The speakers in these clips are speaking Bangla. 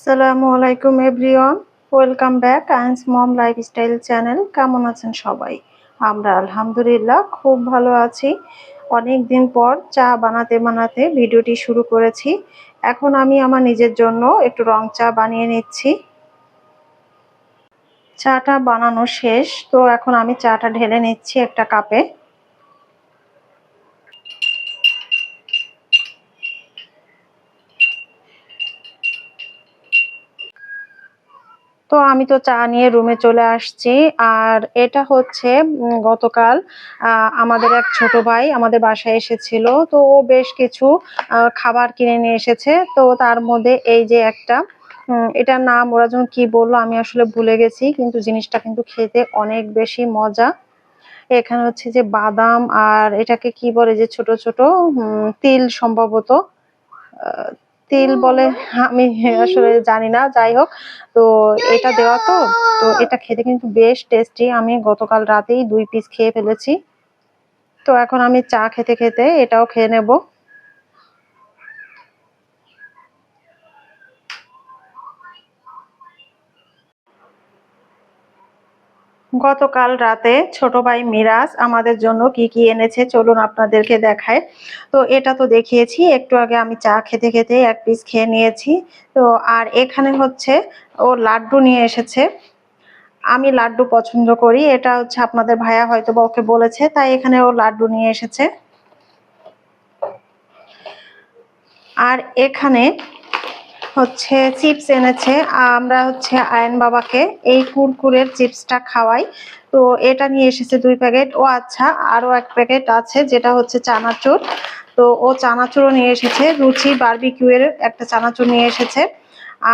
আসসালামু আলাইকুম এভরিওয়ান, ওয়েলকাম ব্যাক আইন্স মম লাইফস্টাইল চ্যানেল। কেমন আছেন সবাই? আমরা আলহামদুলিল্লাহ খুব ভালো আছি। অনেক দিন পর চা বানাতে বানাতে ভিডিওটি শুরু করেছি। এখন আমি আমার নিজের জন্য একটু রং চা বানিয়ে নিচ্ছি। চাটা বানানো শেষ, তো এখন আমি চাটা ঢেলে নিচ্ছি একটা কাপে। তো আমি তো চা নিয়ে রুমে চলে আসছি। আর এটা হচ্ছে গতকাল আমাদের এক ছোট ভাই আমাদের বাসায় এসেছিল। তো ও বেশ কিছু খাবার কিনে নিয়ে এসেছে। তো তার মধ্যে এই যে একটা এটার নাম ওরা যখন কি বললো আমি আসলে ভুলে গেছি, কিন্তু জিনিসটা কিন্তু খেতে অনেক বেশি মজা। এখানে হচ্ছে যে বাদাম আর এটাকে কি বলে যে ছোট ছোট তিল সম্ভবত, তিল বলে, আমি আসলে জানি না। যাই হোক, তো এটা দেওয়া তো তো এটা খেতে কিন্তু বেশ টেস্টি। আমি গতকাল রাতেই 2 পিস খেয়ে ফেলেছি। তো এখন আমি চা খেতে খেতে এটাও খেয়ে নেব। গতকাল রাতে ছোট ভাই মিরাজ আমাদের জন্য কি কি এনেছে চলুন আপনাদেরকে দেখায়। তো এটা তো দেখিয়েছি একটু আগে, আমি চা খেতে খেতে 1 পিস খেয়ে নিয়েছি। তো আর এখানে হচ্ছে ও লাড্ডু নিয়ে এসেছে। আমি লাড্ডু পছন্দ করি, এটা হচ্ছে আপনাদের ভাইয়া হয়তো বা ওকে বলেছে, তাই এখানে ও লাড্ডু নিয়ে এসেছে। আর এখানে হচ্ছে চিপস এনেছে। আমরা হচ্ছে আয়ন বাবাকে এই কুরকুরের চিপসটা খাওয়াই। তো এটা নিয়ে এসেছে 2 প্যাকেট। ও আচ্ছা, আরো 1 প্যাকেট আছে যেটা হচ্ছে চানাচুর। তো ও চানাচুরও নিয়ে এসেছে, রুচি বারবিকিউ এর একটা চানাচুর নিয়ে এসেছে।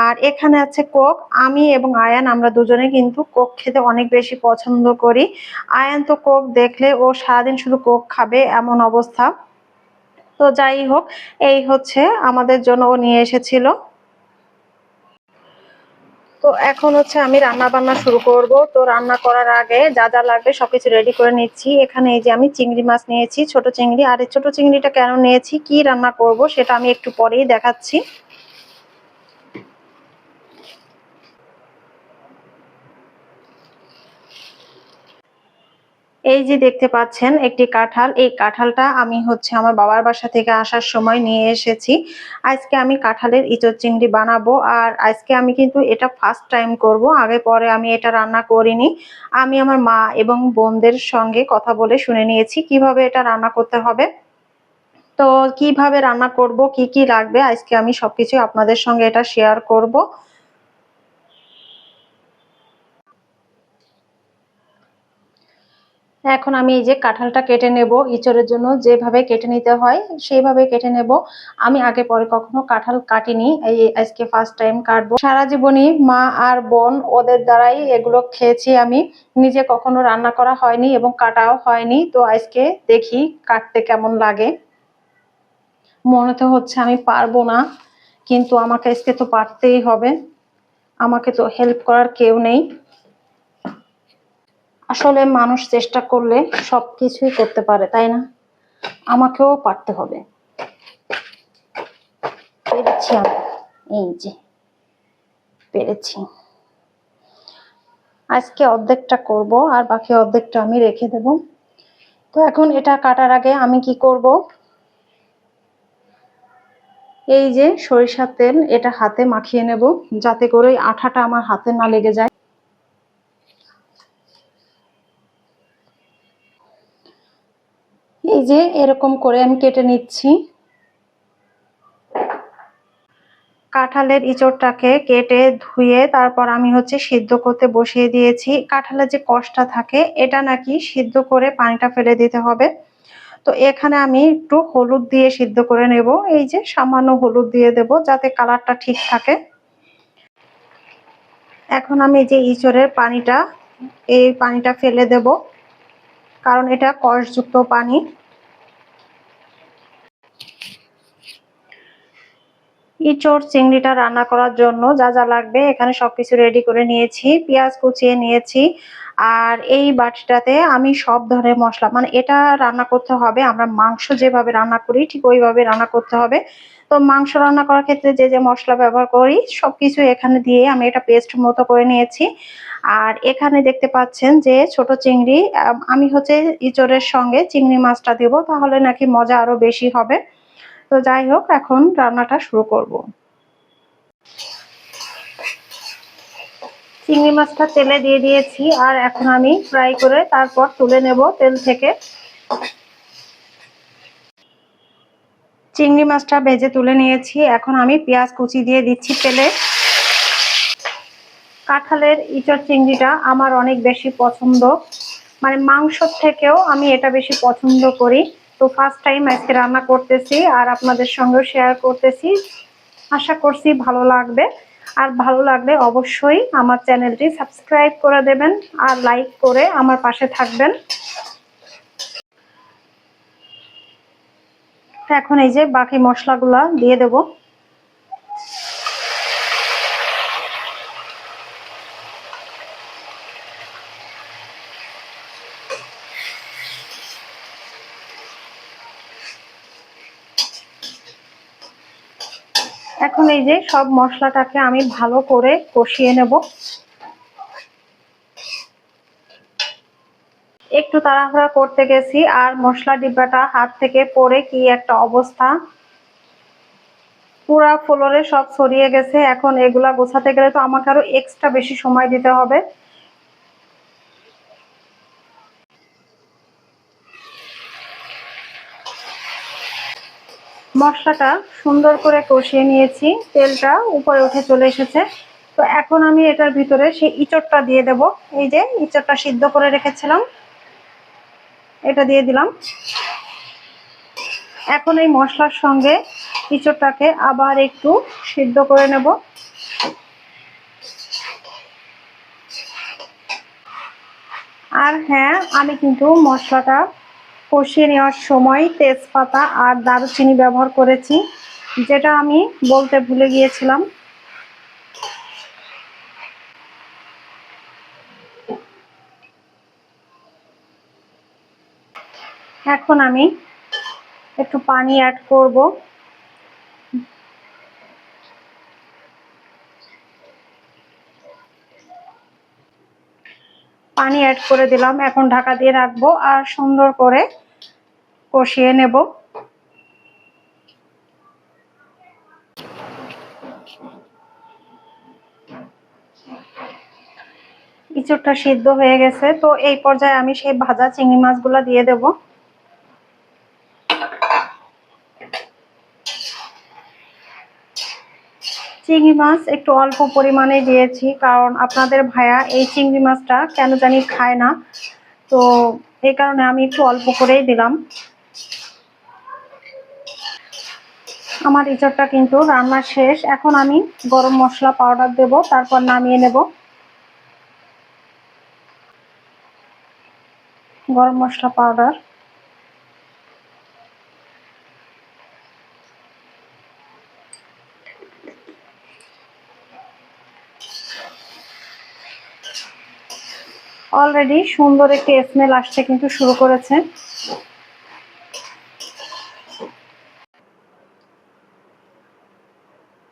আর এখানে আছে কোক। আমি এবং আয়ান আমরা দুজনে কিন্তু কোক খেতে অনেক বেশি পছন্দ করি। আয়ান তো কোক দেখলে ও সারাদিন শুধু কোক খাবে এমন অবস্থা। তো যাই হোক, এই হচ্ছে আমাদের জন্য ও নিয়ে এসেছিল। তো এখন হচ্ছে আমি রান্না বান্না শুরু করব। তো রান্না করার আগে যা যা লাগবে সবকিছু রেডি করে নিচ্ছি। এখানে এই যে আমি চিংড়ি মাছ নিয়েছি, ছোট চিংড়ি। আর এই ছোট চিংড়িটা কেন নিয়েছি, কি রান্না করব সেটা আমি একটু পরেই দেখাচ্ছি। এই যে দেখতে পাচ্ছেন একটি কাঁঠাল। এই কাঁঠালটা আমি হচ্ছে আমার বাবার বাসা থেকে আসার সময় নিয়ে এসেছি। আজকে আমি কাঁঠালের ইঁচড় চিংড়ি বানাবো। আর আজকে আমি কিন্তু এটা ফার্স্ট টাইম করব, আগে পরে আমি এটা রান্না করিনি। আমি আমার মা এবং বোনদের সঙ্গে কথা বলে শুনে নিয়েছি কিভাবে এটা রান্না করতে হবে। তো কিভাবে রান্না করব, কি কি লাগবে, আজকে আমি সবকিছু আপনাদের সঙ্গে এটা শেয়ার করব। এখন আমি এই যে কাঁঠালটা কেটে নেব। ইঁচড়ের জন্য যেভাবে কেটে নিতে হয় সেইভাবে কেটে নেব। আমি আগে পরে কখনো কাঁঠাল কাটিনি, এই আজকে ফার্স্ট টাইম কাটবো। সারা জীবনই মা আর বোন ওদের দ্বারাই এগুলো খেয়েছি, আমি নিজে কখনো রান্না করা হয়নি এবং কাটাও হয়নি। তো আজকে দেখি কাটতে কেমন লাগে। মনে তো হচ্ছে আমি পারবো না, কিন্তু আমাকে আজকে তো পারতেই হবে। আমাকে তো হেল্প করার কেউ নেই। আসলে মানুষ চেষ্টা করলে সবকিছুই করতে পারে, তাই না? আমাকেও পারতে হবে। পেরেছি আমি, এই যে পেরেছি। আজকে অর্ধেকটা করব আর বাকি অর্ধেকটা আমি রেখে দেব। তো এখন এটা কাটার আগে আমি কি করব, এই যে সরিষার তেল এটা হাতে মাখিয়ে নেব, যাতে করে আঠাটা আমার হাতে না লেগে যায়। এই যে এরকম করে আমি কেটে নিচ্ছি। কাঁঠালের ইঁচড়টাকে কেটে ধুয়ে তারপর আমি হচ্ছে সিদ্ধ করতে বসিয়ে দিয়েছি। কাঁঠালের যে কষটা থাকে এটা নাকি সিদ্ধ করে পানিটা ফেলে দিতে হবে। তো এখানে আমি একটু হলুদ দিয়ে সিদ্ধ করে নেব। এই যে সামান্য হলুদ দিয়ে দেব যাতে কালারটা ঠিক থাকে। এখন আমি যে ইঁচড়ের পানিটা, এই পানিটা ফেলে দেব, কারণ এটা কষযুক্ত পানি। ইঁচড় চিংড়িটা রান্না করার জন্য যা যা লাগবে এখানে সবকিছু রেডি করে নিয়েছি। পেঁয়াজ কুচিয়ে নিয়েছি, আর এই বাটিটাতে আমি সব ধরনের মশলা, মানে এটা রান্না করতে হবে আমরা মাংস যেভাবে রান্না করি ঠিক ওইভাবে রান্না করতে হবে। তো মাংস রান্না করার ক্ষেত্রে যে যে মশলা ব্যবহার করি সবকিছু এখানে দিয়ে আমি এটা পেস্ট মতো করে নিয়েছি। আর এখানে দেখতে পাচ্ছেন যে ছোট চিংড়ি, আমি হচ্ছে ইঁচড়ের সঙ্গে চিংড়ি মাছটা দেবো, তাহলে নাকি মজা আরো বেশি হবে। তো যাই হোক, এখন রান্নাটা শুরু করব। চিংড়ি মাছটা তেলে দিয়ে দিয়েছি আর এখন আমি ফ্রাই করে তারপর তুলে নেব তেল থেকে। চিংড়ি মাছটা ভেজে তুলে নিয়েছি, এখন আমি পেঁয়াজ কুচি দিয়ে দিচ্ছি তেলে। কাঁঠালের ইঁচড় চিংড়িটা আমার অনেক বেশি পছন্দ, মানে মাংসর থেকেও আমি এটা বেশি পছন্দ করি। তো ফার্স্ট টাইম আজকে রান্না করতেছি আর আপনাদের সঙ্গেও শেয়ার করতেছি। আশা করছি ভালো লাগবে, আর ভালো লাগলে অবশ্যই আমার চ্যানেলটি সাবস্ক্রাইব করে দেবেন আর লাইক করে আমার পাশে থাকবেন। এখন এই যে বাকি মশলাগুলা দিয়ে দেব। এখন এই যে সব মশলাটাকে আমি ভালো করে কষিয়ে নেব। একটু তাড়াহুড়া করতে গেছি আর মশলা ডিব্বাটা হাত থেকে পড়ে কি একটা অবস্থা, পুরা ফ্লোরে সব ছড়িয়ে গেছে। এখন এগুলা গোছাতে গেলে তো আমাকে আরো এক্সট্রা বেশি সময় দিতে হবে। মশলাটা সুন্দর করে কষিয়ে নিয়েছি, তেলটা উপরে উঠে চলে এসেছে। তো এখন আমি এটার ভিতরে সেই ইঁচড়টা দিয়ে দেব। এই যে ইঁচড়টা সিদ্ধ করে রেখেছিলাম, এটা দিয়ে দিলাম। এখন এই মশলার সঙ্গে ইঁচড়টাকে আবার একটু সিদ্ধ করে নেব। আর হ্যাঁ, আমি কিন্তু মশলাটা কষিয়ে নেওয়ার সময় তেজপাতা আর দারুচিনি ব্যবহার করেছি, যেটা আমি বলতে ভুলে গিয়েছিলাম। এখন আমি একটু পানি অ্যাড করব। পানি অ্যাড করে দিলাম, এখন ঢাকা দিয়ে রাখবো আর সুন্দর করে কষিয়ে নেব। ইঁচড়টা সিদ্ধ হয়ে গেছে, তো এই পর্যায়ে আমি সেই ভাজা চিংড়ি মাছগুলো দিয়ে দেব। চিংড়ি মাছ একটু অল্প পরিমাণে দিয়েছি, কারণ আপনাদের ভাইয়া এই চিংড়ি মাছটা কেন জানি খায় না, তো এই কারণে আমি একটু অল্প করেই দিলাম। আমার ইঁচড়টা কিন্তু রান্না শেষ, এখন আমি গরম মশলা পাউডার দেব, তারপর নামিয়ে নেব। গরম মশলা পাউডার, অলরেডি সুন্দর একটি স্মেল আসতে কিন্তু শুরু করেছে।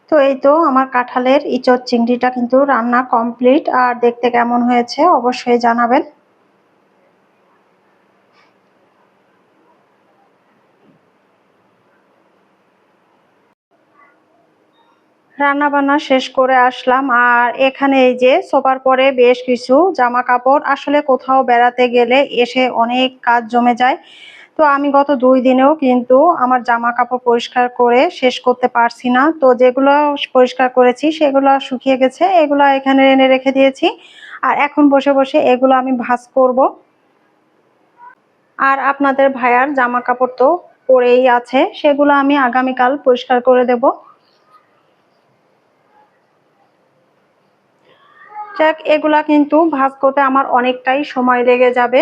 তো এই তো আমার কাঁঠালের ইঁচড় চিংড়িটা কিন্তু রান্না কমপ্লিট, আর দেখতে কেমন হয়েছে অবশ্যই জানাবেন। রান্না বান্না শেষ করে আসলাম, আর এখানে এই যে সোফার পরে বেশ কিছু জামা কাপড়, আসলে কোথাও বেড়াতে গেলে এসে অনেক কাজ জমে যায়। তো আমি গত 2 দিনেও কিন্তু আমার জামা কাপড় পরিষ্কার করে শেষ করতে পারছি না। তো যেগুলো পরিষ্কার করেছি সেগুলো শুকিয়ে গেছে, এগুলো এখানে এনে রেখে দিয়েছি। আর এখন বসে বসে এগুলো আমি ভাঁজ করব। আর আপনাদের ভাইয়ার জামা কাপড় তো পরেই আছে, সেগুলো আমি আগামীকাল পরিষ্কার করে দেব। যাক, এগুলা কিন্তু ভাঁজ করতে আমার অনেকটাই সময় লেগে যাবে।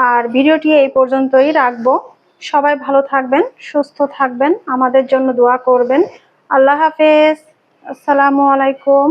আর ভিডিওটি এই পর্যন্তই রাখবো। সবাই ভালো থাকবেন, সুস্থ থাকবেন, আমাদের জন্য দোয়া করবেন। আল্লাহ হাফেজ, আসসালামু আলাইকুম।